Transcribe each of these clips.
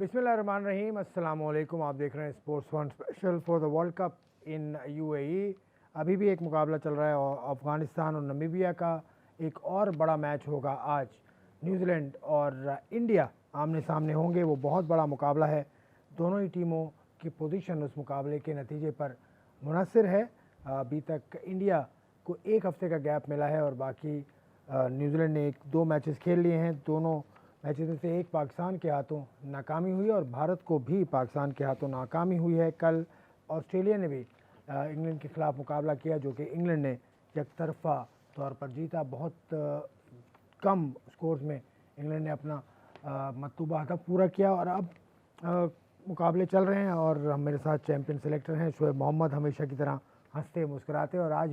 बिस्मिल्लाहिर्रहमानिर्रहीम, अस्सलाम वालेकुम। आप देख रहे हैं sports one special for the world cup in UAE. अभी भी एक मुकाबला चल रहा है और अफ़गानिस्तान और नमीबिया का एक और बड़ा मैच होगा आज। न्यूजीलैंड और इंडिया आमने सामने होंगे। वो बहुत बड़ा मुकाबला है। दोनों ही टीमों की पोजीशन उस मुकाबले के नतीजे पर मुनहसर है। अभी तक इंडिया को एक हफ्ते का गैप मिला है और बाकी न्यूजीलैंड ने दो मैचेस खेल लिए हैं। दोनों मैचेस में से एक पाकिस्तान के हाथों नाकामी हुई और भारत को भी पाकिस्तान के हाथों नाकामी हुई है। कल ऑस्ट्रेलिया ने भी इंग्लैंड के खिलाफ मुकाबला किया, जो कि इंग्लैंड ने एकतरफा तौर पर जीता। बहुत कम स्कोर्स में इंग्लैंड ने अपना मतलूबा हदफ पूरा किया और अब मुकाबले चल रहे हैं। और मेरे साथ चैंपियन सेलेक्टर हैं शोएब मोहम्मद, हमेशा की तरह हंसते मुस्कुराते। और आज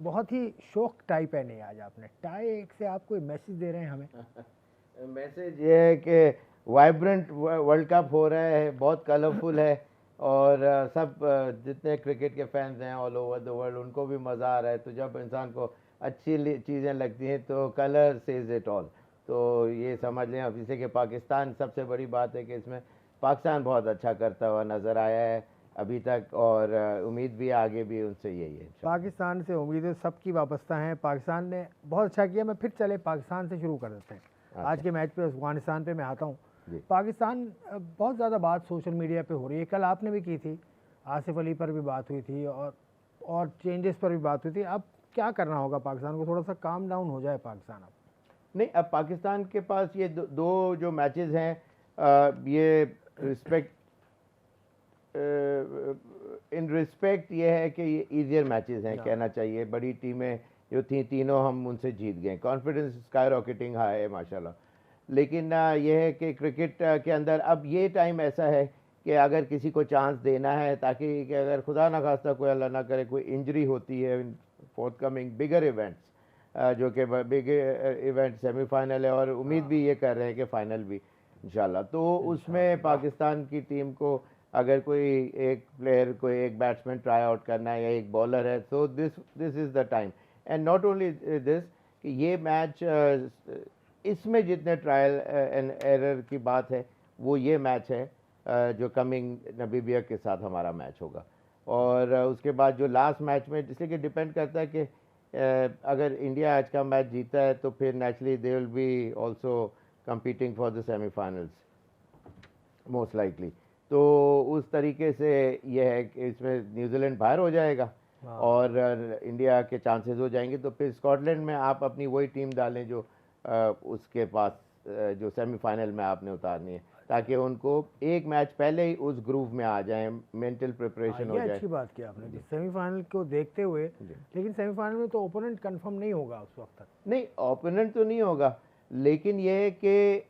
बहुत ही शौक टाई पहनी है आज आपने। टाई एक से आप कोई मैसेज दे रहे हैं हमें? मैसेज ये है कि वाइब्रेंट वर्ल्ड कप हो रहा है, बहुत कलरफुल है और सब जितने क्रिकेट के फैंस हैं ऑल ओवर द वर्ल्ड उनको भी मज़ा आ रहा है। तो जब इंसान को अच्छी चीज़ें लगती हैं तो कलर सेज इट ऑल। तो ये समझ लें अब इसे कि पाकिस्तान, सबसे बड़ी बात है कि इसमें पाकिस्तान बहुत अच्छा करता हुआ नज़र आया है अभी तक और उम्मीद भी आगे भी उनसे यही है। पाकिस्तान से उम्मीदें सबकी वाबस्ता हैं। पाकिस्तान ने बहुत अच्छा किया। मैं फिर चले पाकिस्तान से शुरू कर देते हैं। अच्छा। आज के मैच पे अफगानिस्तान पे मैं आता हूँ। पाकिस्तान बहुत ज़्यादा बात सोशल मीडिया पे हो रही है। कल आपने भी की थी, आसिफ अली पर भी बात हुई थी और चेंजेस पर भी बात हुई थी। अब क्या करना होगा पाकिस्तान को? थोड़ा सा काम डाउन हो जाए पाकिस्तान अब? नहीं, अब पाकिस्तान के पास ये दो जो मैचेस हैं ये रिस्पेक्ट इन रिस्पेक्ट ये है कि ये ईजियर मैचेस हैं, कहना चाहिए। बड़ी टीमें जो थी तीनों हम उनसे जीत गए, कॉन्फिडेंस स्काई रॉकेटिंग हाई है माशाल्लाह। लेकिन ये है कि क्रिकेट के अंदर अब ये टाइम ऐसा है कि अगर किसी को चांस देना है, ताकि कि अगर खुदा ना खास्ता कोई अल्लाह ना करे कोई इंजरी होती है in fourth coming bigger events, जो कि बिग इवेंट सेमीफाइनल है और उम्मीद भी ये कर रहे हैं कि फाइनल भी इंशाल्लाह। तो उसमें पाकिस्तान की टीम को अगर कोई एक प्लेयर, कोई एक बैट्समैन ट्राई आउट करना है या एक बॉलर है, तो this is the time. And not only this कि ये मैच इसमें जितने ट्रायल एंड एरर की बात है वो ये मैच है जो कमिंग नमीबिया के साथ हमारा मैच होगा। और उसके बाद जो लास्ट मैच में, इसलिए कि डिपेंड करता है कि अगर इंडिया आज का मैच जीता है तो फिर naturally they will be also competing for the semifinals most likely. तो उस तरीके से ये है कि इसमें न्यूजीलैंड बाहर हो जाएगा और इंडिया के चांसेस हो जाएंगे। तो फिर स्कॉटलैंड में आप अपनी वही टीम डालें जो उसके पास जो सेमीफाइनल में आपने उतारनी है, ताकि उनको एक मैच पहले ही उस ग्रुप में आ जाए, मेंटल प्रिपरेशन हो जाए। अच्छी बात की आपने सेमीफाइनल को देखते हुए। लेकिन सेमीफाइनल में तो ओपोनेंट कंफर्म नहीं होगा उस वक्त तक। नहीं, ओपोनेंट तो नहीं होगा, लेकिन ये है कि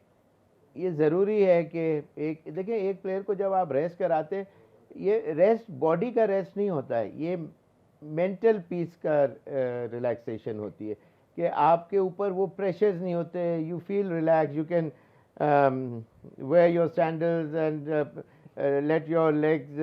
ये ज़रूरी है कि एक देखिए, एक प्लेयर को जब आप रेस्ट कराते हैं, ये रेस्ट बॉडी का रेस्ट नहीं होता है, ये मेंटल पीस का रिलैक्सेशन होती है कि आपके ऊपर वो प्रेशर्स नहीं होते। You feel relax, you can wear your sandals and let your legs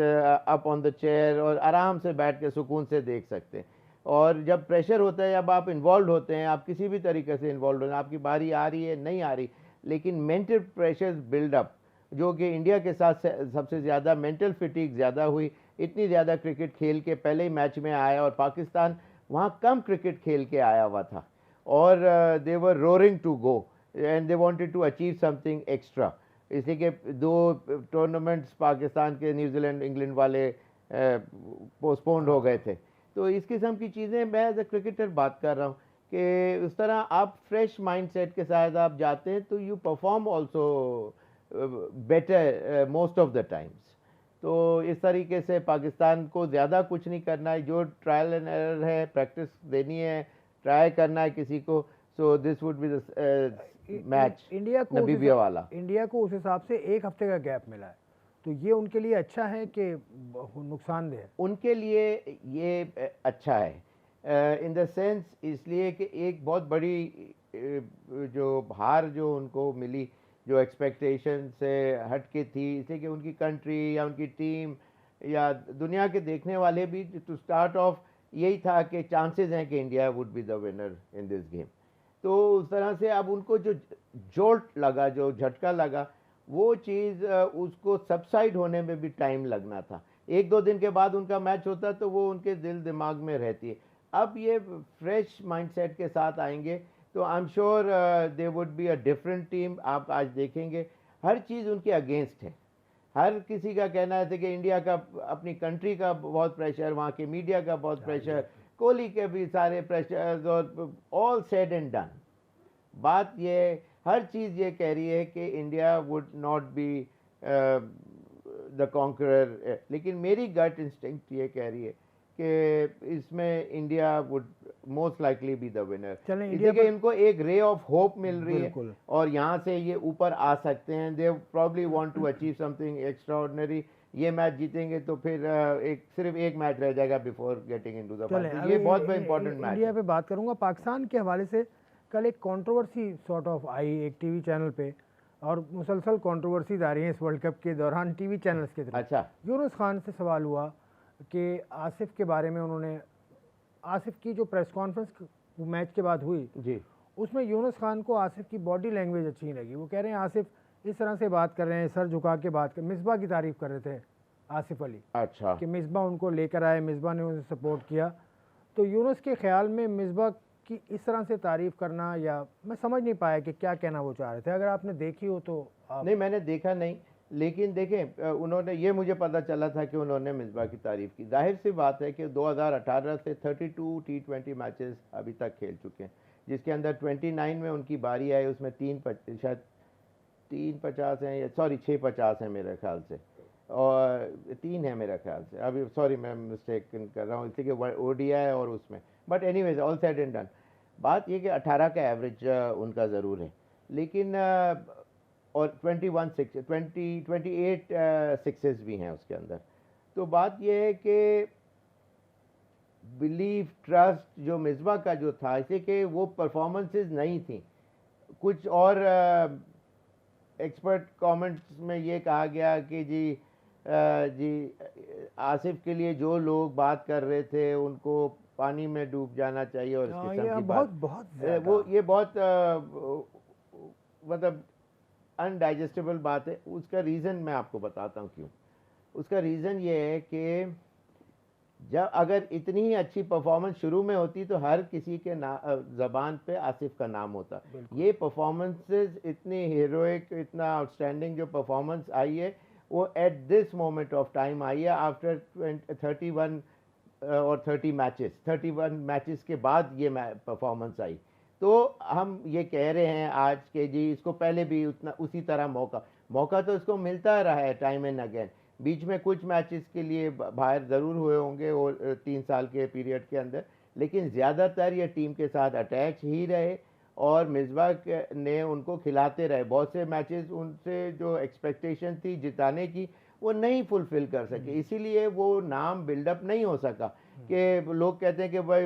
up on the chair और आराम से बैठ के सुकून से देख सकते हैं। और जब प्रेशर होता है, जब आप इन्वॉल्व होते हैं, आप किसी भी तरीके से इन्वॉल्व होते हैं, आपकी बारी आ रही है नहीं आ रही, लेकिन मेंटल प्रेशर्स बिल्डअप, जो कि इंडिया के साथ सबसे ज़्यादा मेंटल फिटिक ज़्यादा हुई। इतनी ज़्यादा क्रिकेट खेल के पहले ही मैच में आया और पाकिस्तान वहाँ कम क्रिकेट खेल के आया हुआ था और they were roaring to go and they wanted to achieve something extra. इसलिए कि दो टूर्नामेंट्स पाकिस्तान के न्यूजीलैंड इंग्लैंड वाले पोस्टपोन्ड हो गए थे। तो इस किस्म की चीज़ें मैं एज ए क्रिकेटर बात कर रहा हूँ कि उस तरह आप फ्रेश माइंडसेट के साथ आप जाते हैं तो you perform also better most of the times. तो इस तरीके से पाकिस्तान को ज़्यादा कुछ नहीं करना है, जो ट्रायल एंड एरर है प्रैक्टिस देनी है, ट्राई करना है किसी को। So this would be the match Namibia वाला। इंडिया को उस हिसाब से एक हफ्ते का गैप मिला है, तो ये उनके लिए अच्छा है कि नुकसानदेह है? उनके लिए ये अच्छा है इन द सेंस, इसलिए कि एक बहुत बड़ी जो हार जो उनको मिली, जो एक्सपेक्टेशन से हट के थी, इसलिए कि उनकी कंट्री या उनकी टीम या दुनिया के देखने वाले भी टू स्टार्ट ऑफ यही था कि चांसेस हैं कि India would be the winner in this game. तो उस तरह से अब उनको जो जोल्ट लगा, जो झटका लगा, वो चीज़ उसको सबसाइड होने में भी टाइम लगना था। 1-2 दिन के बाद उनका मैच होता तो वो उनके दिल दिमाग में रहती है। अब ये फ्रेश माइंडसेट के साथ आएंगे तो I am sure they would be a different team. आप आज देखेंगे हर चीज़ उनके अगेंस्ट है। हर किसी का कहना है कि इंडिया का, अपनी कंट्री का बहुत प्रेशर, वहाँ के मीडिया का बहुत प्रेशर, कोहली के भी सारे प्रेशर्स, और ऑल सेड एंड डन। बात ये, हर चीज़ ये कह रही है कि India would not be the conqueror, लेकिन मेरी गट इंस्टिंक्ट ये कह रही है कि इसमें India would most likely be the winner. चलें, इंडिया इसलिए इनको एक रे ऑफ होप मिल रही है बिल्कुल। और यहाँ से ये ऊपर आ सकते हैं। They probably want to achieve something extraordinary. ये मैच जीतेंगे तो फिर सिर्फ एक मैच रह जाएगा बिफोर गेटिंग इनटू द चलें, फाइनल। ये अभी बहुत इंपॉर्टेंट मैच इंडिया है। पे बात करूंगा। पाकिस्तान के हवाले से कल एक कंट्रोवर्सी सॉर्ट ऑफ आई एक टीवी चैनल पे, और मुसलसल कंट्रोवर्सीज आ रही हैं इस वर्ल्ड कप के दौरान टीवी चैनल्स के थ्रू। अच्छा, यूनुस खान से सवाल हुआ कि आसिफ के बारे में, उन्होंने आसिफ की जो प्रेस कॉन्फ्रेंस मैच के बाद हुई, जी, उसमें यूनुस खान को आसिफ की बॉडी लैंग्वेज अच्छी नहीं लगी। वो कह रहे हैं आसिफ इस तरह से बात कर रहे हैं, सर झुका के बात कर, मिसबा की तारीफ कर रहे थे आसिफ अली अच्छा। कि मिसबा उनको लेकर आए, मिसबा ने उन्हें सपोर्ट किया। तो यूनुस के ख्याल में मिसबा की इस तरह से तारीफ करना, या मैं समझ नहीं पाया कि क्या कहना वो चाह रहे थे। अगर आपने देखी हो तो आप। नहीं, मैंने देखा नहीं, लेकिन देखें उन्होंने, ये मुझे पता चला था कि उन्होंने मिसबा की तारीफ की। जाहिर सी बात है कि 2018 से 32 T20 मैचेस अभी तक खेल चुके हैं, जिसके अंदर 29 में उनकी बारी आई, उसमें शायद 350 हैं, या सॉरी 650 हैं मेरे ख्याल से, और 3 है मेरे ख्याल से। अभी सॉरी मैं मिस्टेक कर रहा हूँ, इसलिए कि ODI और उसमें, but anyways all said and done. बात ये कि 18 का एवरेज उनका ज़रूर है, लेकिन और 28 सिक्सेस भी हैं उसके अंदर। तो बात यह है कि बिलीफ, ट्रस्ट जो मिसबा का जो था, इसे कि वो परफॉर्मेंसेस नहीं थी। कुछ और एक्सपर्ट कमेंट्स में ये कहा गया कि जी आसिफ के लिए जो लोग बात कर रहे थे उनको पानी में डूब जाना चाहिए, और इस किस्म ये की बहुत बात, बहुत वो ये बहुत मतलब अनडाइजेस्टेबल बात है। उसका रीज़न मैं आपको बताता हूँ क्यों। उसका रीज़न ये है कि जब अगर इतनी ही अच्छी परफॉर्मेंस शुरू में होती तो हर किसी के ज़बान पे आसिफ का नाम होता। ये परफॉर्मेंसेस इतनी हीरोइक, इतना आउटस्टैंडिंग जो परफॉर्मेंस आई है, वो at this moment of time I है, आफ्टर 31 और 31 मैचेस के बाद ये परफॉर्मेंस आई। तो हम ये कह रहे हैं आज के जी इसको पहले भी उतना उसी तरह मौका तो इसको मिलता रहा है टाइम एंड अगेन। बीच में कुछ मैचेस के लिए बाहर ज़रूर हुए होंगे और 3 साल के पीरियड के अंदर, लेकिन ज़्यादातर ये टीम के साथ अटैच ही रहे और मिसबा ने उनको खिलाते रहे। बहुत से मैचेस उनसे जो एक्सपेक्टेशन थी जिताने की वो नहीं फुलफिल कर सके, इसीलिए वो नाम बिल्डअप नहीं हो सका। कि लोग कहते हैं कि भाई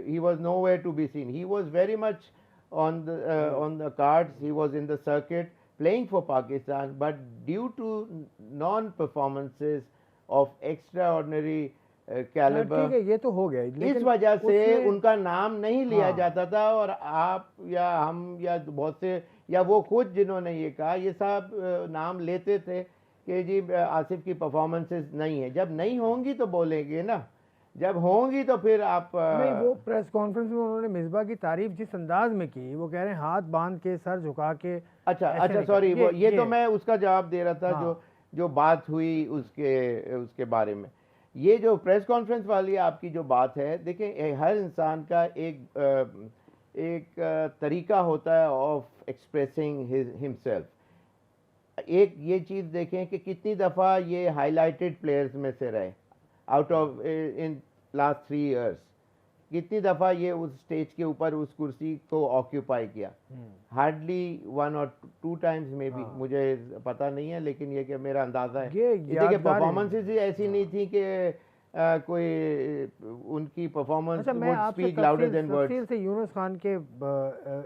he was nowhere to be seen, he was very much on the cards, he was in the circuit playing for Pakistan, but due to non-performances of extraordinary caliber, ठीक है, ये तो हो गया, इस लेकिन वजह से उसमें उनका नाम नहीं लिया हाँ। जाता था। और आप या हम या बहुत से या वो खुद जिन्होंने ये कहा, ये सब नाम लेते थे कि जी आसिफ की परफॉर्मेंसेस नहीं है। जब नहीं होंगी तो बोलेंगे ना, जब होंगी तो फिर आप नहीं, वो प्रेस कॉन्फ्रेंस में उन्होंने मिसबा की तारीफ जिस अंदाज में की, वो कह रहे हैं हाथ बांध के, सर झुका के। अच्छा ऐसे अच्छा, नहीं सॉरी, कर- वो ये तो ये मैं उसका जवाब दे रहा था। हाँ। जो बात हुई उसके बारे में। ये जो प्रेस कॉन्फ्रेंस वाली आपकी जो बात है, देखिए हर इंसान का एक तरीका होता है ऑफ एक्सप्रेसिंग हिमसेल्फ। एक ये चीज़ देखें कि कितनी दफ़ा ये हाईलाइटेड प्लेयर्स में से रहे out of in last 3 years, कितनी दफ़ा ये उस स्टेज के ऊपर उस कुर्सी को ऑक्यूपाई किया। हार्डली 1 or 2 times में भी, मुझे पता नहीं है, लेकिन ये कि मेरा अंदाज़ा है। ये देखिए यादगार है। परफॉर्मेंसेस ही ऐसी नहीं थी कि कोई उनकी परफॉर्मेंस अच्छा, मैं वुड आपसे स्पीक लाउडर देन तफसील वर्ड्स। से यूनुस खान के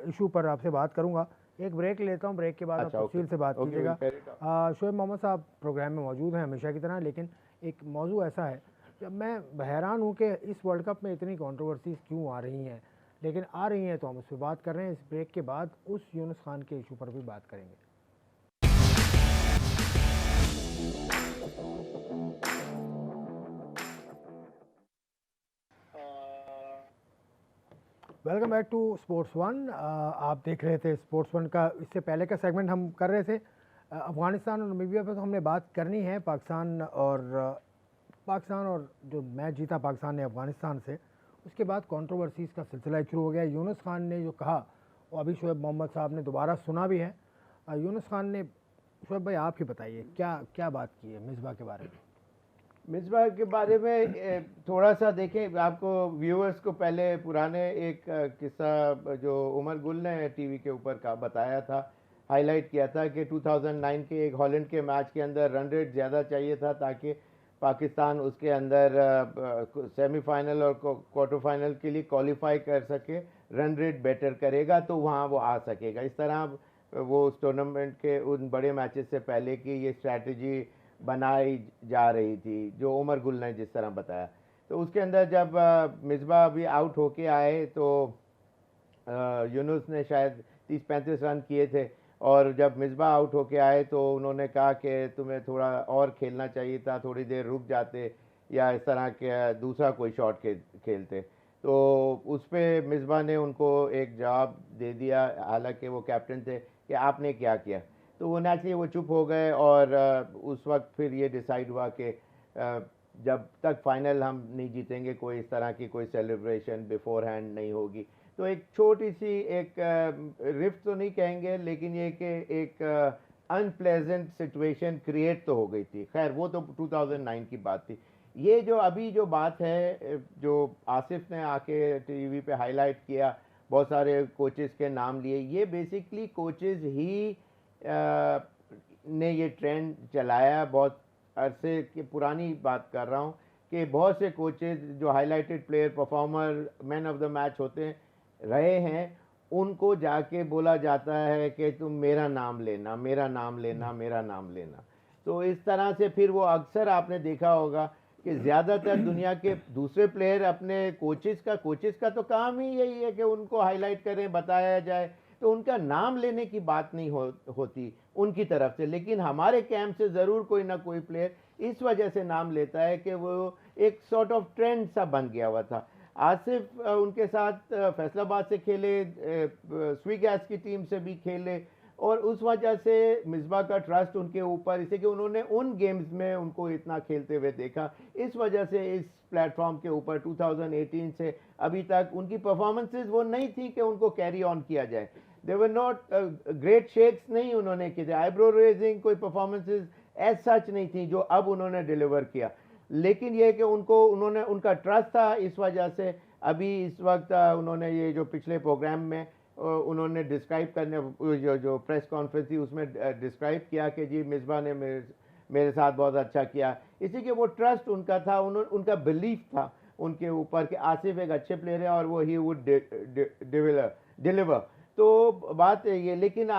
इशू पर आपसे बात करूंगा। एक ब्रेक लेता हूं, ब्रेक के बाद अच्छा, आप तफसील से बात ओके, कीजिएगा। we'll carry it Shoaib Mohammad साहब प्रोग्राम में मौजूद हैं हमेशा की तरह, लेकिन एक मौजू ऐसा है, जब मैं हैरान हूँ कि इस वर्ल्ड कप में इतनी कंट्रोवर्सीज क्यों आ रही हैं। लेकिन आ रही हैं तो हम उस पर बात कर रहे हैं। इस ब्रेक के बाद उस यूनुस खान के इशू पर भी बात करेंगे। Welcome back to Sports One. आप देख रहे थे स्पोर्ट्स वन का इससे पहले का सेगमेंट हम कर रहे थे अफ़गानिस्तान और नामीबिया पर, तो हमने बात करनी है पाकिस्तान और जो मैच जीता पाकिस्तान ने अफ़गानिस्तान से, उसके बाद कंट्रोवर्सीज़ का सिलसिला शुरू हो गया। यूनुस खान ने जो कहा वो अभी शोएब मोहम्मद साहब ने दोबारा सुना भी है। यूनुस खान ने, शोएब भाई आप ही बताइए क्या क्या बात की है मिसबा के बारे में। मिसबा के बारे में थोड़ा सा देखें, आपको व्यूअर्स को पहले पुराने एक किस्सा जो उमर गुल ने टीवी के ऊपर का बताया था, हाईलाइट किया था कि 2009 के एक हॉलैंड के मैच के अंदर रन रेट ज़्यादा चाहिए था ताकि पाकिस्तान उसके अंदर सेमीफाइनल और क्वार्टर फाइनल के लिए क्वालिफाई कर सके। रन रेट बेटर करेगा तो वहाँ वो आ सकेगा। इस तरह वो उस टूर्नामेंट के उन बड़े मैचेस से पहले की ये स्ट्रैटेजी बनाई जा रही थी जो उमर गुल ने जिस तरह बताया। तो उसके अंदर जब मिसबा भी आउट होके आए तो यूनुस ने शायद 30-35 रन किए थे, और जब मिसबा आउट होके आए तो उन्होंने कहा कि तुम्हें थोड़ा और खेलना चाहिए था, थोड़ी देर रुक जाते या इस तरह के दूसरा कोई शॉट खेलते। तो उस पर मिसबा ने उनको एक जवाब दे दिया, हालांकि वो कैप्टन थे, कि आपने क्या किया। तो वो नेचुरली वो चुप हो गए, और उस वक्त फिर ये डिसाइड हुआ कि जब तक फाइनल हम नहीं जीतेंगे कोई इस तरह की कोई सेलिब्रेशन बिफोर हैंड नहीं होगी। तो एक छोटी सी एक रिफ्ट तो नहीं कहेंगे, लेकिन ये कि एक अनप्लेजेंट सिचुएशन क्रिएट तो हो गई थी। खैर वो तो 2009 की बात थी। ये जो अभी जो बात है, जो आसिफ ने आके टीवी पे हाईलाइट किया, बहुत सारे कोचेस के नाम लिए, ये बेसिकली कोचेस ही ने ये ट्रेंड चलाया। बहुत अरसे की पुरानी बात कर रहा हूँ कि बहुत से कोचेस जो highlighted player, performer, man of the match होते रहे हैं, उनको जाके बोला जाता है कि तुम मेरा नाम लेना, मेरा नाम लेना, मेरा नाम लेना। तो इस तरह से फिर वो अक्सर आपने देखा होगा कि ज़्यादातर दुनिया के दूसरे प्लेयर अपने कोचेस का तो काम ही यही है कि उनको हाईलाइट करें, बताया जाए, तो उनका नाम लेने की बात नहीं होती उनकी तरफ से। लेकिन हमारे कैंप से ज़रूर कोई ना कोई प्लेयर इस वजह से नाम लेता है कि वो एक सॉर्ट ऑफ ट्रेंड सा बन गया हुआ था। आसिफ उनके साथ फैसलाबाद से खेले, स्वीगैस की टीम से भी खेले, और उस वजह से मिसबा का ट्रस्ट उनके ऊपर, इसे कि उन्होंने उन गेम्स में उनको इतना खेलते हुए देखा, इस वजह से इस प्लेटफॉर्म के ऊपर 2018 से अभी तक उनकी परफॉर्मेंसेस वो नहीं थी कि उनको कैरी ऑन किया जाए। दे वर नॉट ग्रेट शेक्स नहीं उन्होंने किए थे, आईब्रो रेजिंग कोई परफॉर्मेंसेस एज सच नहीं थी जो अब उन्होंने डिलीवर किया। लेकिन यह कि उन्होंने उनका ट्रस्ट था, इस वजह से अभी इस वक्त उन्होंने ये जो पिछले प्रोग्राम में उन्होंने डिस्क्राइब करने जो प्रेस कॉन्फ्रेंस थी उसमें डिस्क्राइब किया कि जी मिसबा ने मेरे साथ बहुत अच्छा किया। इसी के वो ट्रस्ट उनका था, उनका बिलीफ था उनके ऊपर कि आसिफ एक अच्छे प्लेयर है और वो ही वुड डिलीवर। तो बात ये, लेकिन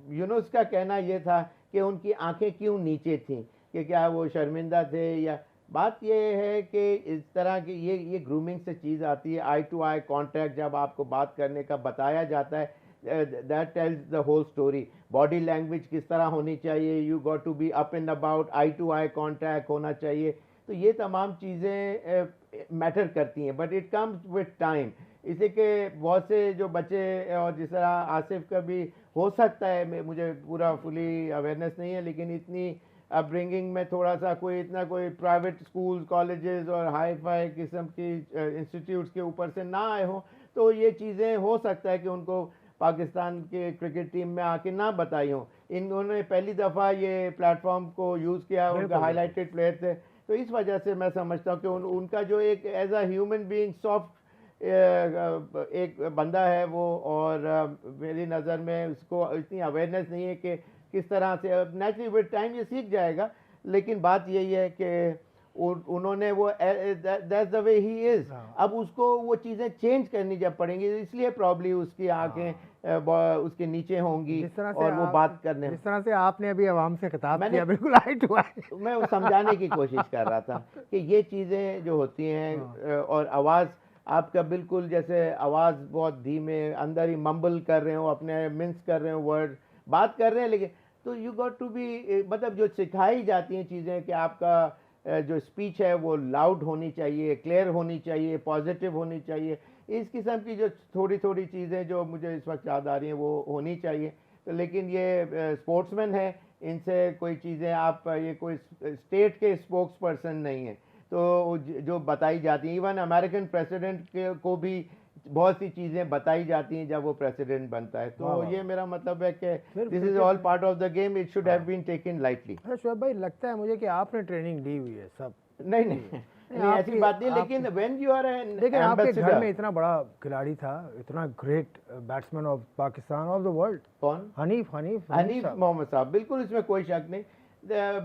यूनुस का कहना ये था कि उनकी आंखें क्यों नीचे थीं, कि क्या वो शर्मिंदा थे, या बात ये है कि इस तरह की ये ग्रूमिंग से चीज़ आती है, आई टू आई कॉन्टैक्ट जब आपको बात करने का बताया जाता है, that tells the whole story. Body language किस तरह होनी चाहिए, you got to be up and about, eye to eye contact होना चाहिए। तो ये तमाम चीज़ें मैटर करती हैं, but it comes with time. इसे कि बहुत से जो बच्चे, और जिस तरह आसिफ का भी हो सकता है, मुझे पूरा फुली अवेयरनेस नहीं है, लेकिन इतनी अपब्रिंगिंग में थोड़ा सा इतना कोई प्राइवेट स्कूल, कॉलेजेस और हाई फाई किस्म की इंस्टीट्यूट्स के ऊपर से ना आए हों, तो ये चीज़ें हो सकता है कि उनको पाकिस्तान के क्रिकेट टीम में आके ना बताई हों। इन्होंने पहली दफ़ा ये प्लेटफॉर्म को यूज़ किया, उनका हाईलाइटेड प्लेयर थे, तो इस वजह से मैं समझता हूँ कि उनका जो एक as a human being soft एक बंदा है वो, और मेरी नज़र में उसको इतनी अवेयरनेस नहीं है कि किस तरह से, नेचुरली विद टाइम ये सीख जाएगा। लेकिन बात यही है कि उन्होंने वो that's the way he is, अब उसको वो चीज़ें चेंज करनी जब पड़ेंगी, इसलिए प्रॉब्ली उसकी आंखें उसके नीचे होंगी और वो बात करने। जिस तरह से आपने अभी आवाम से खिताब किया, बिल्कुल आई टू आई, मैं वो समझाने की कोशिश कर रहा था कि ये चीज़ें जो होती हैं, और आवाज़ आपका बिल्कुल जैसे आवाज़ बहुत धीमे, अंदर ही मम्बल कर रहे हो, अपने मिन्स कर रहे हो वर्ड, बात कर रहे हैं लेकिन, तो यू गॉट टू बी, मतलब जो सिखाई जाती हैं चीज़ें कि आपका जो स्पीच है वो लाउड होनी चाहिए, क्लियर होनी चाहिए, पॉजिटिव होनी चाहिए, इस किस्म की जो थोड़ी थोड़ी चीज़ें जो मुझे इस वक्त याद आ रही हैं वो होनी चाहिए। तो लेकिन ये स्पोर्ट्समैन है, इनसे कोई चीज़ें आप ये कोई स्टेट के स्पोक्स पर्सन नहीं है, तो जो बताई जाती हैं, इवन अमेरिकन प्रेसिडेंट को भी बहुत सी चीज़ें बताई जाती हैं जब वो प्रेसिडेंट बनता है। वाह, तो वाह, ये मेरा मतलब है कि फिर दिस इज़ क्रिकेट ऑल में part of the game, it should have been taken lightly. अरे शोएब भाई, लगता है मुझे कि आपने ट्रेनिंग ली हुई है सब। नहीं नहीं नहीं, नहीं, ऐसी आपकी बात नहीं, आपकी लेकिन व्हेन यू आर एन लेकिन आपके घर में एम्बेसडर। इतना बड़ा खिलाड़ी था, इतना great batsman of Pakistan, of the world, कौन? हनीफ हनीफ हनीफ साहब। मोहम्मद साहब, बिल्कुल इसमें कोई शक नहीं।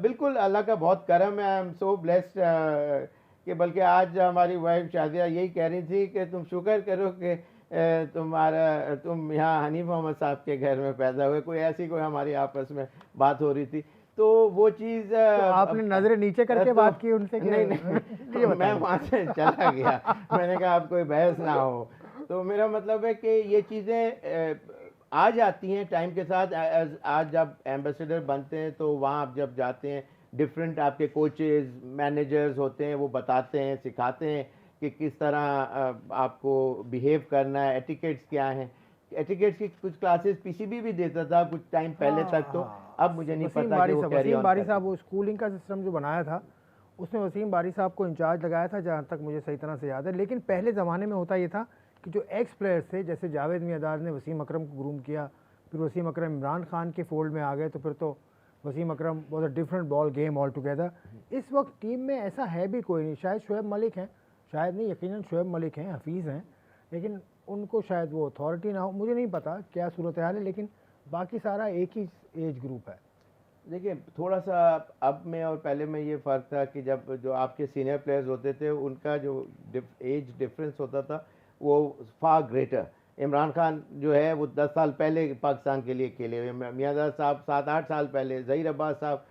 बिल्कुल अल्लाह का बहुत करम है, आई एम सो ब्लेस्ड कि बल्कि आज हमारी वाइफ शादिया यही कह रही थी कि तुम शुक्र करो कि तुम यहाँ हनीफ मोहम्मद साहब के घर में पैदा हुए, कोई ऐसी कोई हमारी आपस में बात हो रही थी, तो वो चीज़ तो आपने नजरें नीचे करके बात की उनसे कि नहीं ये नहीं मैं बताइए। वहाँ से चला गया, मैंने कहा आप कोई बहस ना हो। तो मेरा मतलब है कि ये चीज़ें आ जाती हैं टाइम के साथ। आज जब एम्बेसडर बनते हैं तो वहाँ आप जब जाते हैं, डिफरेंट आपके कोचेस मैनेजर्स होते हैं, वो बताते हैं, सिखाते हैं कि किस तरह आपको बिहेव करना है, एटिकेट्स क्या हैं। एटिकेट्स की कुछ क्लासेस पीसीबी भी देता था कुछ टाइम पहले तक, तो अब मुझे नहीं पता कि वो कैरी वसीम ऑन बारी करते। साहब, वो स्कूलिंग का सिस्टम जो बनाया था उसने वसीम बारी साहब को इंचार्ज लगाया था, जहाँ तक मुझे सही तरह से याद है। लेकिन पहले ज़माने में होता ये था कि जो एक्स प्लेयर्स थे, जैसे जावेद मियांदाद ने वसीम अकरम को ग्रूम किया, फिर वसीम अकरम इमरान खान के फोल्ड में आ गए, तो फिर तो Wasim Akram was a different ball game altogether. इस वक्त टीम में ऐसा है भी कोई नहीं, शायद शोएब मलिक हैं, शायद नहीं, यकीनन शोएब मलिक हैं, हफीज़ हैं, लेकिन उनको शायद वो अथॉरिटी ना हो, मुझे नहीं पता क्या सूरत हाल है, लेकिन बाकी सारा एक ही एज ग्रुप है। देखिए थोड़ा सा अब में और पहले में ये फ़र्क था कि जब जो आपके सीनियर प्लेयर्स होते थे उनका जो एज डिफरेंस होता था वो फार ग्रेटर। इमरान खान जो है वो 10 साल पहले पाकिस्तान के लिए खेले हुए, मियांदाद साहब 7-8 साल पहले, ज़हीर अब्बास साहब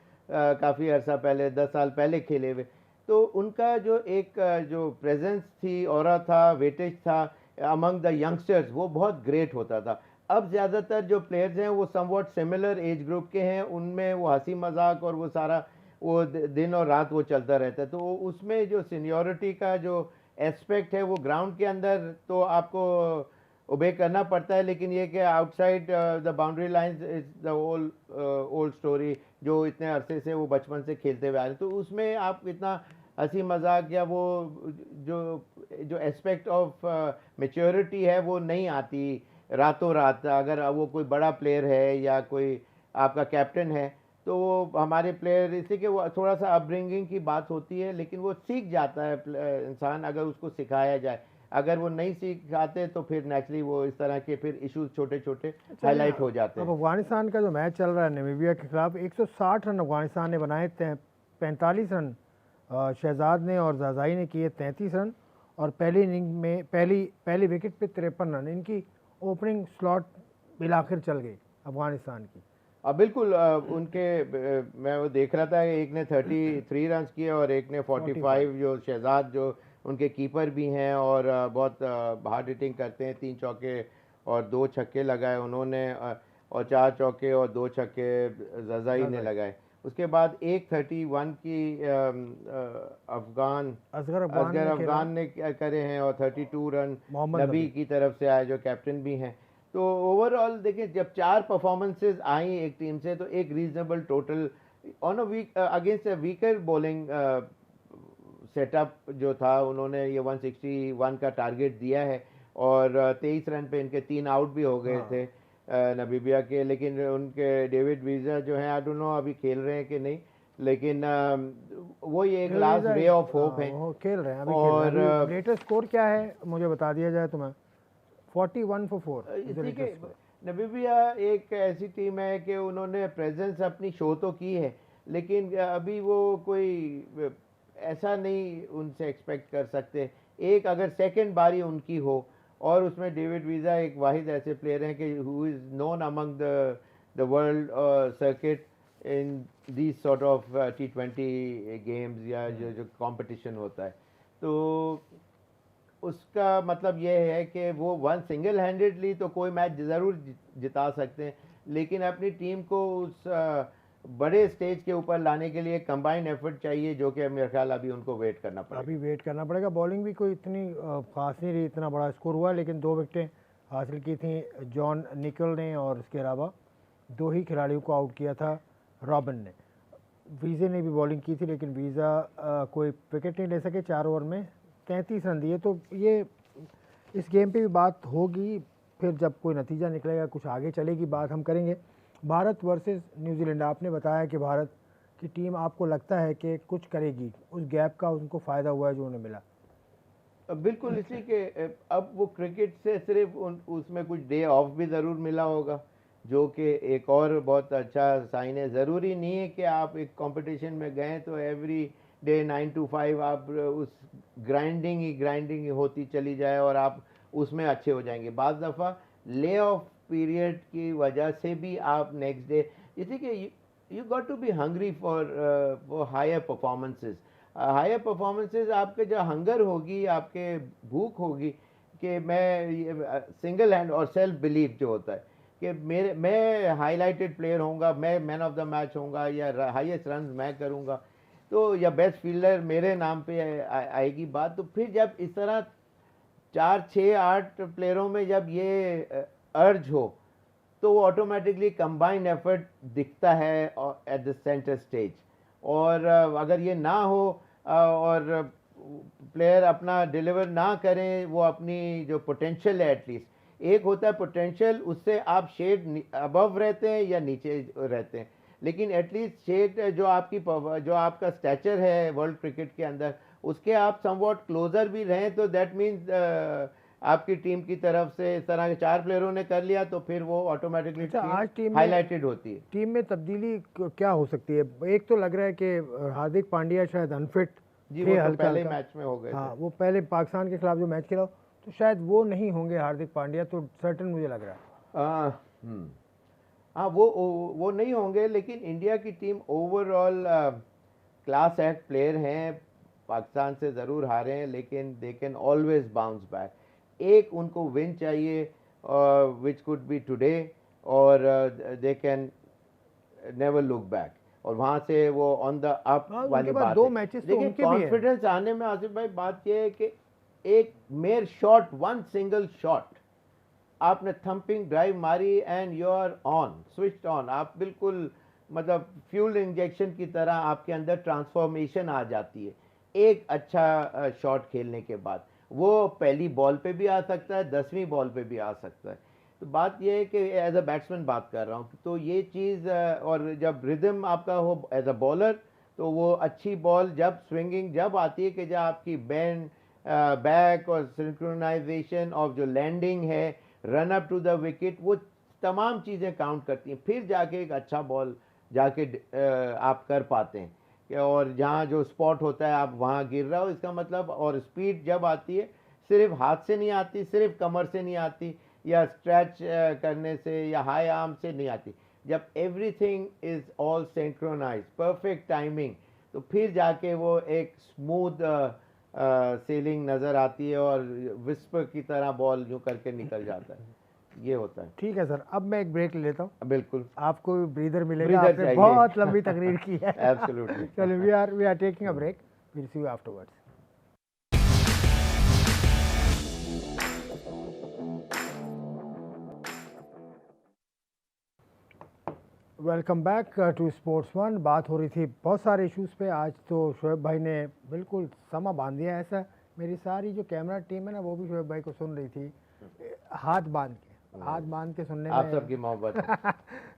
काफ़ी अरसा पहले 10 साल पहले खेले हुए। तो उनका जो एक जो प्रेजेंस थी, ऑरा था, वेटेज था अमंग द यंगस्टर्स, वो बहुत ग्रेट होता था। अब ज़्यादातर जो प्लेयर्स हैं वो समवॉट सिमिलर एज ग्रुप के हैं, उनमें वो हंसी मजाक और वो सारा वो दिन और रात वो चलता रहता है, तो उसमें जो सीनियोरिटी का जो एस्पेक्ट है वो ग्राउंड के अंदर तो आपको ओबे करना पड़ता है, लेकिन ये कि outside the boundary lines is the old story, जो इतने अरसे से वो बचपन से खेलते हुए आ रहे हैं, तो उसमें आप इतना हंसी मजाक या वो जो जो एस्पेक्ट ऑफ मेच्योरिटी है वो नहीं आती रातों रात। अगर वो कोई बड़ा प्लेयर है या कोई आपका कैप्टन है तो वो हमारे प्लेयर, इससे कि वो थोड़ा सा अपब्रिंगिंग की बात होती है, लेकिन वो सीख जाता है इंसान अगर उसको सिखाया जाए। अगर वो नहीं सिखाते तो फिर नेचुरली वो इस तरह के फिर इश्यूज छोटे छोटे हाईलाइट हो जाते अब हैं। अफगानिस्तान का जो मैच चल रहा है नामीबिया के खिलाफ, 160 रन अफगानिस्तान ने बनाए, 45 रन शहजाद ने और जाजाई ने किए 33 रन, और पहली इनिंग में पहली विकेट पे 53 रन। इनकी ओपनिंग स्लॉट बिलाखिर चल गई अफगानिस्तान की। अब बिल्कुल मैं वो देख रहा था कि एक ने 33 रन किए और एक ने 45, जो शहजाद जो उनके कीपर भी हैं और बहुत हार्ड हिटिंग करते हैं, 3 चौके और 2 छक्के लगाए उन्होंने, और 4 चौके और 2 छक्के जजाई ने लगाए। उसके बाद एक 31 की अफगान असगर असगर ने खेला, अफगान ने करे हैं, और 32 रन मोहम्मद नबी की तरफ से आए जो कैप्टन भी हैं। तो ओवरऑल देखिए जब 4 परफॉर्मेंसेज आई एक टीम से तो एक reasonable total on a weak against a weaker bowling setup जो था, उन्होंने ये 161 का टारगेट दिया है, और 23 रन पे इनके 3 आउट भी हो गए थे नबीबिया के। लेकिन उनके डेविड वीज़ा जो हैं, आई डोंट नो अभी खेल रहे हैं कि नहीं, लेकिन वो ये एक लास्ट रे ऑफ होप है। वो खेल रहे हैं, अभी और खेल रहे हैं। अभी लेटेस्ट स्कोर क्या है मुझे बता दिया जाए तो मैं 41 for 4 इसी के नबीबिया एक ऐसी टीम है कि उन्होंने प्रेजेंस अपनी शो तो की है, लेकिन अभी वो कोई ऐसा नहीं उनसे एक्सपेक्ट कर सकते। एक अगर सेकंड बारी उनकी हो, और उसमें डेविड वीज़ा एक वाहिद ऐसे प्लेयर हैं कि who is known among the world circuit in this sort of T20 games या जो जो कंपटीशन होता है। तो उसका मतलब ये है कि वो वन सिंगल हैंडेडली तो कोई मैच ज़रूर जिता सकते हैं, लेकिन अपनी टीम को उस बड़े स्टेज के ऊपर लाने के लिए कंबाइंड एफर्ट चाहिए, जो कि मेरा ख्याल अभी उनको वेट करना पड़ेगा। अभी वेट करना पड़ेगा। बॉलिंग भी कोई इतनी खास नहीं रही, इतना बड़ा स्कोर हुआ, लेकिन 2 विकेटें हासिल की थी जॉन निकल ने, और इसके अलावा 2 ही खिलाड़ियों को आउट किया था रॉबिन ने। वीज़े ने भी बॉलिंग की थी, लेकिन वीज़ा कोई विकेट नहीं ले सके, 4 ओवर में 33 रन दिए। तो ये इस गेम पे भी बात होगी, फिर जब कोई नतीजा निकलेगा, कुछ आगे चलेगी, बात हम करेंगे। भारत वर्सेस न्यूजीलैंड, आपने बताया कि भारत की टीम आपको लगता है कि कुछ करेगी, उस गैप का उनको फ़ायदा हुआ है जो उन्हें मिला। बिल्कुल, इसलिए कि अब वो क्रिकेट से सिर्फ उसमें कुछ डे ऑफ भी ज़रूर मिला होगा, जो कि एक और बहुत अच्छा साइन है। ज़रूरी नहीं है कि आप एक कंपटीशन में गए तो एवरी डे 9 to 5 आप उस ग्राइंडिंग ही होती चली जाए और आप उसमें अच्छे हो जाएंगे। बाज़ दफ़ा ले ऑफ पीरियड की वजह से भी आप नेक्स्ट डे, जैसे कि you got to be hungry for higher performances. Higher performances आपके जो हंगर होगी, आपके भूख होगी कि मैं सिंगल हैंड, और सेल्फ बिलीफ जो होता है कि मैं हाईलाइटेड प्लेयर होऊंगा, मैं मैन ऑफ द मैच होऊंगा, या हाईएस्ट रन मैं करूंगा, तो या बेस्ट फील्डर मेरे नाम पे आएगी बात। तो फिर जब इस तरह 4, 6, 8 प्लेयरों में जब ये अर्ज हो, तो वो ऑटोमेटिकली कंबाइंड एफर्ट दिखता है एट द सेंटर स्टेज। और अगर ये ना हो और प्लेयर अपना डिलीवर ना करें, वो अपनी जो पोटेंशियल है, एटलीस्ट एक होता है पोटेंशियल, उससे आप शेड अबव रहते हैं या नीचे रहते हैं, लेकिन एटलीस्ट शेड जो आपका स्टैचर है वर्ल्ड क्रिकेट के अंदर, उसके आप समवॉट क्लोजर भी रहें, तो दैट मीन्स आपकी टीम की तरफ से इस तरह के 4 प्लेयरों ने कर लिया तो फिर वो ऑटोमेटिकली आज टीम हाईलाइटेड होती है। टीम में तब्दीली क्या हो सकती है? एक तो लग रहा है कि हार्दिक पांड्या शायद अनफिट जी, थे, वो तो हल्का पहले हल्का। मैच में हो गए हाँ, थे। वो पहले पाकिस्तान के खिलाफ जो मैच खेला, तो शायद वो नहीं होंगे हार्दिक पांड्या, तो सर्टन मुझे लग रहा है। हाँ, वो नहीं होंगे, लेकिन इंडिया की team overall class act player हैं। पाकिस्तान से ज़रूर हारे हैं, लेकिन they can always bounce back. एक उनको विन चाहिए विच कुड बी टुडे, और they can never look back, और वहाँ से वो ऑन द अप हाँ, वाली उनके बाद बात 2 है। मैचेस तो लेकिन उनके भी हैं। कॉन्फिडेंस आने में आसिफ भाई बात यह है कि एक mere shot, one single shot, आपने थंपिंग ड्राइव मारी and you are on, switched on. आप बिल्कुल मतलब फ्यूल इंजेक्शन की तरह आपके अंदर ट्रांसफॉर्मेशन आ जाती है एक अच्छा शॉट खेलने के बाद। वो पहली बॉल पे भी आ सकता है, 10वीं बॉल पे भी आ सकता है। तो बात यह है कि एज अ बैट्समैन बात कर रहा हूँ, तो ये चीज़ और जब रिदम आपका हो एज अ बॉलर, तो वो अच्छी बॉल जब स्विंगिंग जब आती है कि जब आपकी बैंड बैक और सिंक्रोनाइजेशन ऑफ जो लैंडिंग है, run up to the wicket, वो तमाम चीज़ें काउंट करती हैं, फिर जाके एक अच्छा बॉल जाके आप कर पाते हैं। और जहाँ जो स्पॉट होता है आप वहाँ गिर रहा हो, इसका मतलब, और स्पीड जब आती है सिर्फ हाथ से नहीं आती, सिर्फ कमर से नहीं आती, या स्ट्रेच करने से या हाई आर्म से नहीं आती। जब everything is all synchronise, perfect timing, तो फिर जाके वो एक स्मूथ सेलिंग नज़र आती है और विस्पर की तरह बॉल यूँ करके निकल जाता है। ये होता है। ठीक है सर, अब मैं एक ब्रेक ले लेता हूँ। बिल्कुल, आपको भी ब्रीदर मिलेगा, ब्रीदर आपने चाहिए। बहुत लंबी तकरीर की है। Absolutely. चलो, we are taking a break, will see you afterwards. Welcome back to Sports One. बात हो रही थी बहुत सारे इश्यूज़ पे। आज तो शोएब भाई ने बिल्कुल समा बांध दिया। ऐसा मेरी सारी जो कैमरा टीम है ना, वो भी शोएब भाई को सुन रही थी, हाथ बांध के सुनने आप में। सबकी मोहब्बत है।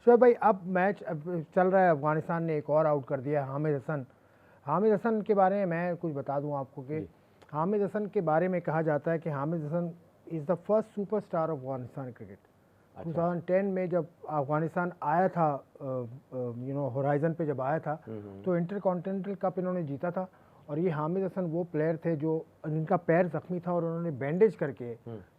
शोएब भाई, अब मैच चल रहा है, अफगानिस्तान ने एक और आउट कर दिया, हामिद हसन के बारे में मैं कुछ बता दूं आपको कि हामिद हसन के बारे में कहा जाता है कि Hamid Hassan is the first superstar of Afghanistan cricket. 2010 में जब अफगानिस्तान आया था, होराइजन पे जब आया था, तो इंटरकॉन्टिनेंटल कप इन्होंने जीता था। और ये हामिद हसन वो प्लेयर थे जो जिनका पैर जख्मी था और उन्होंने बैंडेज करके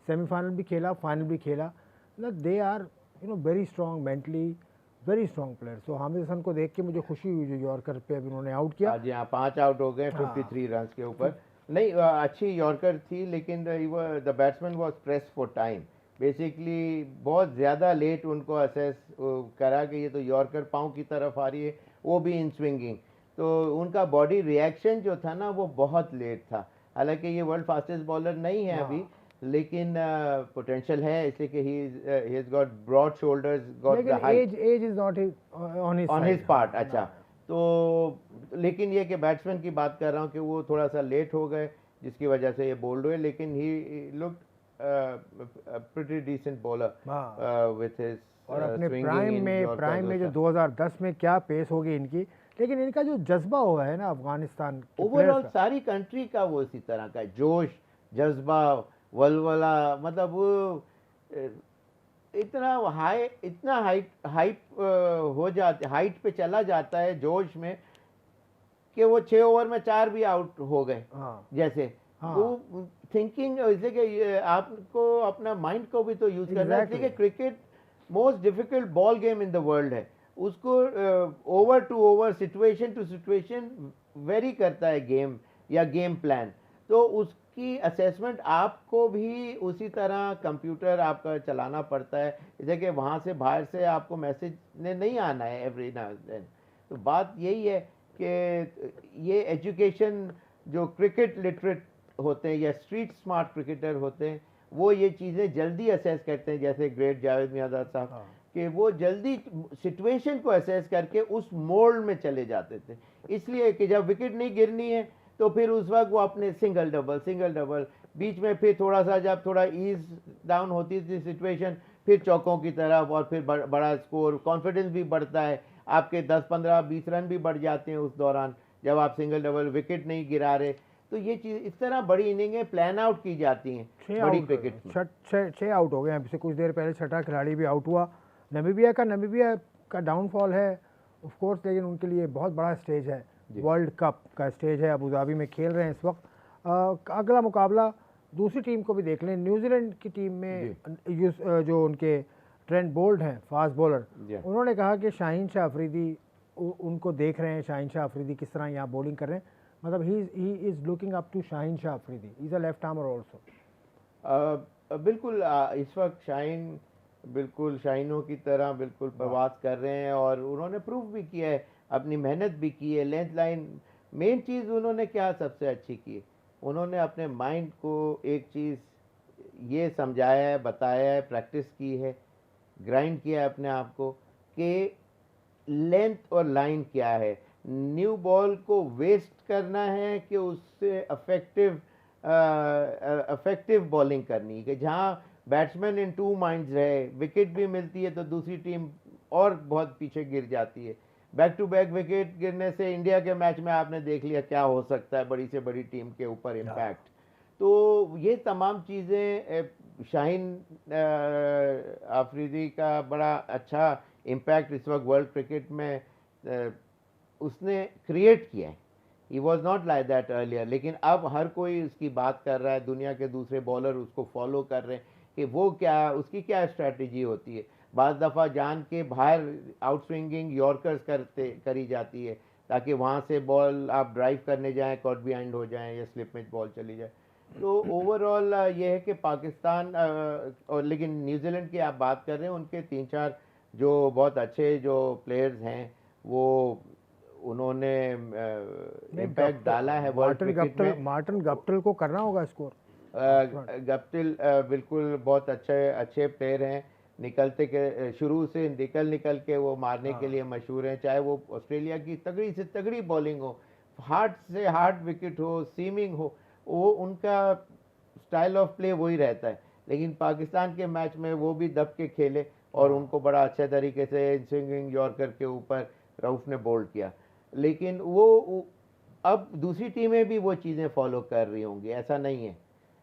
सेमीफाइनल भी खेला, फाइनल भी खेला। They are very strong mentally, very strong player. So Hamid Hasan को देख के मुझे खुशी हुई जो यॉर्कर पे अभी उन्होंने आउट किया। आज यहाँ 5 आउट हो गए 53 रन के ऊपर। नहीं अच्छी यॉर्कर थी, लेकिन the batsman was press for time. Basically बहुत ज़्यादा लेट उनको असेस करा कि ये तो यॉर्कर पाँव की तरफ आ रही है, वो भी इन स्विंगिंग। तो उनका बॉडी रिएक्शन जो था ना वो बहुत लेट था। हालांकि ये वर्ल्ड फास्टेस्ट बॉलर नहीं है अभी, लेकिन पोटेंशियल है, इसलिए कि he has got broad shoulders, got लेकिन the height age is not on his part. अच्छा, तो लेकिन ये कि बैट्समैन की बात कर रहा हूँ कि वो थोड़ा सा लेट हो गए, जिसकी वजह से ये बोल्ड हुए, लेकिन he look pretty decent bowler with his और अपने प्राइम में जो 2010 में क्या पेस होगी इनकी, लेकिन इनका जो जज्बा हुआ है ना अफगानिस्तान ओवरऑल सारी कंट्री का वो इसी तरह का जोश, जज्बा, वलवला, मतलब वो इतना हाइट हो जाते, हाइट पे चला जाता है जोश में, कि वो 6 ओवर में 4 भी आउट हो गए। जैसे वो थिंकिंग, जैसे कि आपको अपना माइंड को भी तो यूज करना है। कि cricket most difficult ball game in the world है, उसको over to over, situation to situation vary करता है गेम या गेम प्लान। तो उसकी असेसमेंट आपको भी उसी तरह कंप्यूटर आपका चलाना पड़ता है, जैसे कि वहाँ से बाहर से आपको मैसेज ने नहीं आना है एवरी नाउ एंड देन। तो बात यही है कि ये एजुकेशन, जो क्रिकेट लिटरेट होते हैं या स्ट्रीट स्मार्ट क्रिकेटर होते हैं, वो ये चीज़ें जल्दी असेस करते हैं, जैसे ग्रेट जावेद मियांदाद साहब, कि वो जल्दी सिचुएशन को असेस करके उस मोल्ड में चले जाते थे। इसलिए कि जब विकेट नहीं गिरनी है तो फिर उस वक्त वो अपने सिंगल डबल, बीच में फिर थोड़ा सा जब थोड़ा ईज डाउन होती थी सिचुएशन, फिर चौकों की तरफ, और फिर बड़ा स्कोर, कॉन्फिडेंस भी बढ़ता है, आपके 10, 15, 20 रन भी बढ़ जाते हैं उस दौरान जब आप सिंगल डबल विकेट नहीं गिरा रहे। तो ये चीज़ इस तरह बड़ी इनिंगें प्लान आउट की जाती हैं बड़ी क्रिकेट में। 6 आउट हो गए हैं, कुछ देर पहले 6ठा खिलाड़ी भी आउट हुआ। नमीबिया का डाउनफॉल है ऑफ कोर्स, लेकिन उनके लिए बहुत बड़ा स्टेज है, वर्ल्ड कप का स्टेज है, अबू धाबी में खेल रहे हैं इस वक्त। अगला मुकाबला दूसरी टीम को भी देख लें, न्यूजीलैंड की टीम में जो उनके ट्रेंट बोल्ट हैं फास्ट बॉलर, उन्होंने कहा कि शाहीन शाह अफरीदी उनको देख रहे हैं, शाहीन शाह अफरीदी किस तरह यहाँ बॉलिंग कर रहे हैं, मतलब he is looking up to Shaheen Shah Afridi, he is a left armer also. बिल्कुल इस वक्त शाहीन बिल्कुल शाहीनों की तरह बिल्कुल प्रवास कर रहे हैं, और उन्होंने प्रूव भी किया है, अपनी मेहनत भी की है। लेंथ लाइन मेन चीज़ उन्होंने क्या सबसे अच्छी की, उन्होंने अपने माइंड को एक चीज़ ये समझाया है, बताया है, प्रैक्टिस की है, ग्राइंड किया है अपने आप को, कि लेंथ और लाइन क्या है, न्यू बॉल को वेस्ट करना है कि उससे अफेक्टिव बॉलिंग करनी है, कि जहाँ बैट्समैन इन टू माइंड्स रहे, विकेट भी मिलती है तो दूसरी टीम और बहुत पीछे गिर जाती है। बैक टू बैक विकेट गिरने से इंडिया के मैच में आपने देख लिया क्या हो सकता है, बड़ी से बड़ी टीम के ऊपर इम्पैक्ट। तो ये तमाम चीज़ें शाहीन अफरीदी का बड़ा अच्छा इम्पैक्ट इस वक्त वर्ल्ड क्रिकेट में उसने क्रिएट किया है। He was not like that earlier, लेकिन अब हर कोई उसकी बात कर रहा है, दुनिया के दूसरे बॉलर उसको फॉलो कर रहे हैं कि वो क्या, उसकी क्या स्ट्रैटेजी होती है। बाज़ दफ़ा जान के बाहर आउट स्विंगिंग यॉर्कर्स करी जाती है, ताकि वहाँ से बॉल आप ड्राइव करने जाएं, कॉट बिहाइंड हो जाएं या स्लिप में बॉल चली जाए। तो ओवरऑल ये है कि पाकिस्तान और लेकिन न्यूजीलैंड की आप बात कर रहे हैं, उनके 3-4 जो बहुत अच्छे जो प्लेयर्स हैं, वो उन्होंने इम्पैक्ट डाला है वर्ल्ड क्रिकेट में। मार्टिन गप्टिल को करना होगा स्कोर। गप्टिल बिल्कुल बहुत अच्छे प्लेयर हैं, निकलते के शुरू से निकल के वो मारने के लिए मशहूर हैं, चाहे वो ऑस्ट्रेलिया की तगड़ी से तगड़ी बॉलिंग हो, हार्ड से हार्ड विकेट हो, सीमिंग हो, वो उनका स्टाइल ऑफ प्ले वही रहता है। लेकिन पाकिस्तान के मैच में वो भी दब के खेले और उनको बड़ा अच्छे तरीके से स्विंगिंग यॉर्कर के ऊपर रऊफ ने बोल्ड किया। लेकिन वो अब दूसरी टीमें भी वो चीज़ें फॉलो कर रही होंगी, ऐसा नहीं है।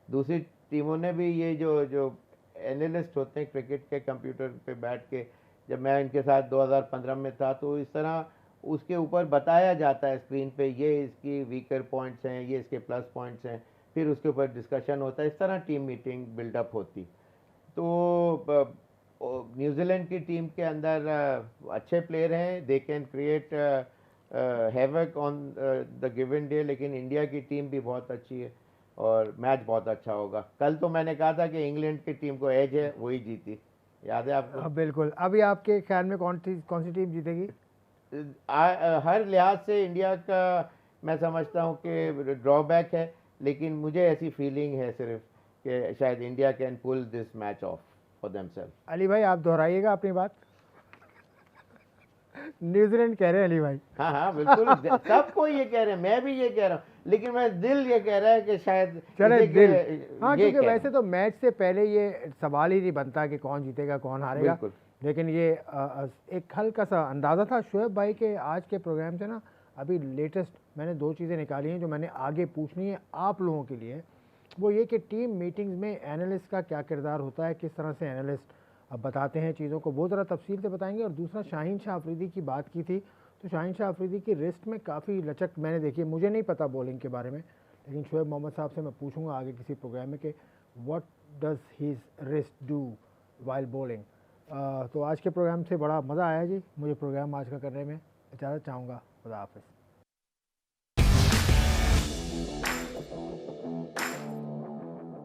दूसरी टीमों ने भी ये जो एनालिस्ट होते हैं क्रिकेट के, कंप्यूटर पे बैठ के, जब मैं इनके साथ 2015 में था, तो इस तरह उसके ऊपर बताया जाता है स्क्रीन पे, ये इसकी वीकर पॉइंट्स हैं, ये इसके प्लस पॉइंट्स हैं, फिर उसके ऊपर डिस्कशन होता है, इस तरह टीम मीटिंग बिल्डअप होती। तो न्यूजीलैंड की टीम के अंदर अच्छे प्लेयर हैं, they can create havoc on the given day, लेकिन इंडिया की टीम भी बहुत अच्छी है और मैच बहुत अच्छा होगा। कल तो मैंने कहा था कि इंग्लैंड की टीम को एज है, वही जीती, याद है आपको? बिल्कुल। अभी आपके ख्याल में कौन सी टीम जीतेगी? हर लिहाज से इंडिया का मैं समझता हूँ कि ड्रॉबैक है, लेकिन मुझे ऐसी फीलिंग है सिर्फ कि शायद India can pull this match off for themselves. Ali भाई आप दोहराइएगा अपनी बात। न्यूजीलैंड कह रहे हैं अली भाई। हाँ हाँ बिल्कुल, सब कोई ये कह रहे हैं, मैं भी ये कह रहा हूँ, लेकिन मैं दिल ये कह रहा है कि शायद चले इसे दिल। कि- हाँ, ये क्योंकि कह वैसे तो मैच से पहले ये सवाल ही नहीं बनता कि कौन जीतेगा कौन हारेगा। बिल्कुल। लेकिन ये एक हल्का सा अंदाज़ा था शोएब भाई के आज के प्रोग्राम से ना। अभी लेटेस्ट मैंने 2 चीज़ें निकाली हैं जो मैंने आगे पूछनी है आप लोगों के लिए। वो ये कि टीम मीटिंग्स में एनालिस्ट का क्या किरदार होता है, किस तरह से एनालिस्ट बताते हैं चीज़ों को, वो ज़रा तफसील से बताएंगे। और दूसरा, शाहीन शाह अफरीदी की बात की थी, तो शाहीन शाह अफरीदी की रिस्ट में काफ़ी लचक मैंने देखी है। मुझे नहीं पता बॉलिंग के बारे में, लेकिन शोएब मोहम्मद साहब से मैं पूछूंगा आगे किसी प्रोग्राम में कि what does his wrist do while bowling. तो आज के प्रोग्राम से बड़ा मज़ा आया जी मुझे प्रोग्राम आज का करने में। इजाज़त चाहूँगा, खुदा हाफिज़।